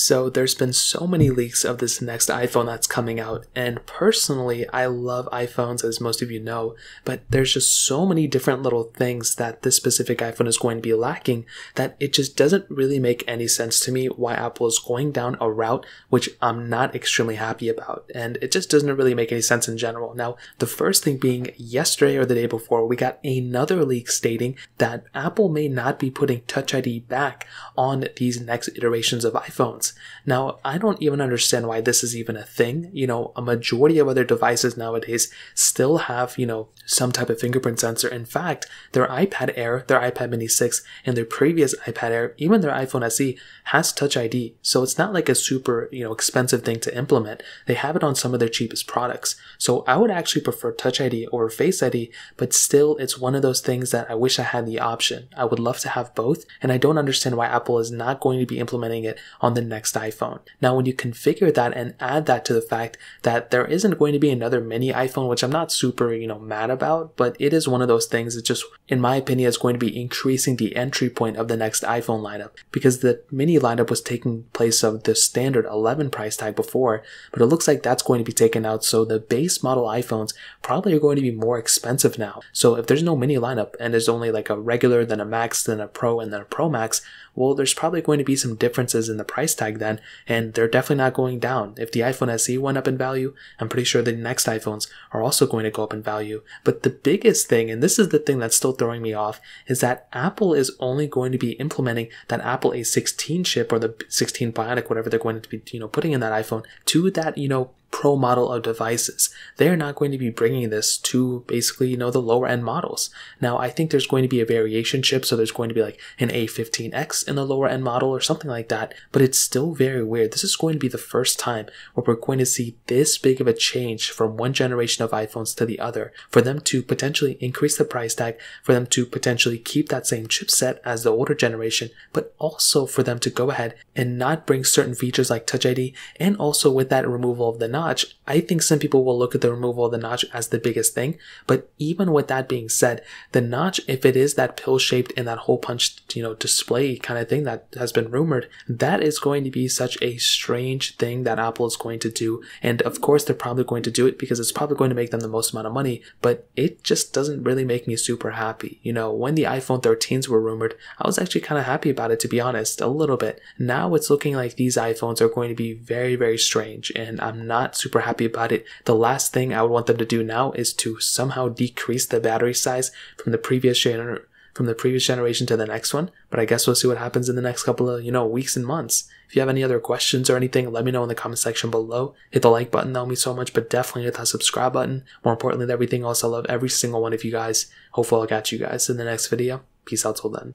So there's been so many leaks of this next iPhone that's coming out, and personally I love iPhones, as most of you know, but there's just so many different little things that this specific iPhone is going to be lacking that it just doesn't really make any sense to me why Apple is going down a route which I'm not extremely happy about, and it just doesn't really make any sense in general. Now, the first thing being, yesterday or the day before, we got another leak stating that Apple may not be putting Touch ID back on these next iterations of iPhones. Now, I don't even understand why this is even a thing. A majority of other devices nowadays still have, some type of fingerprint sensor. In fact, their iPad Air, their iPad Mini 6, and their previous iPad Air, even their iPhone SE, has Touch ID. So it's not like a super, expensive thing to implement. They have it on some of their cheapest products. So I would actually prefer Touch ID over Face ID, but still, it's one of those things that I wish I had the option. I would love to have both, and I don't understand why Apple is not going to be implementing it on the next iPhone. Now, when you configure that and add that to the fact that there isn't going to be another mini iPhone, which I'm not super, mad about, but it is one of those things that just, in my opinion, is going to be increasing the entry point of the next iPhone lineup, because the mini lineup was taking place of the standard 11 price tag before, but it looks like that's going to be taken out, so the base model iPhones probably are going to be more expensive now. So if there's no mini lineup and there's only like a regular, then a Max, then a Pro, and then a Pro Max, well, there's probably going to be some differences in the price tag then, and they're definitely not going down. If the iPhone SE went up in value, I'm pretty sure the next iPhones are also going to go up in value. But the biggest thing, and this is the thing that's still throwing me off, is that Apple is only going to be implementing that Apple A16 chip, or the 16 Bionic, whatever they're going to be, putting in that iPhone, to that, Pro model of devices. They're not going to be bringing this to basically, the lower end models. Now, I think there's going to be a variation chip, so there's going to be like an A15X in the lower end model or something like that, but it's still very weird. This is going to be the first time where we're going to see this big of a change from one generation of iPhones to the other, for them to potentially increase the price tag, for them to potentially keep that same chipset as the older generation, but also for them to go ahead and not bring certain features like Touch ID, and also with that removal of the notch. I think some people will look at the removal of the notch as the biggest thing, but even with that being said, the notch, if it is that pill shaped and that hole punch, display kind of thing that has been rumored, that is going to be such a strange thing that Apple is going to do. And of course, they're probably going to do it because it's probably going to make them the most amount of money, but it just doesn't really make me super happy. When the iPhone 13s were rumored, I was actually kind of happy about it, to be honest, a little bit. Now it's looking like these iPhones are going to be very, very strange, and I'm not super happy about it. The last thing I would want them to do now is to somehow decrease the battery size from the previous generation to the next one, but I guess we'll see what happens in the next couple of, weeks and months. If you have any other questions or anything, let me know in the comment section below. Hit the like button, that would mean so much, but definitely hit that subscribe button. More importantly than everything else, I love every single one of you guys. Hopefully I'll catch you guys in the next video. Peace out till then.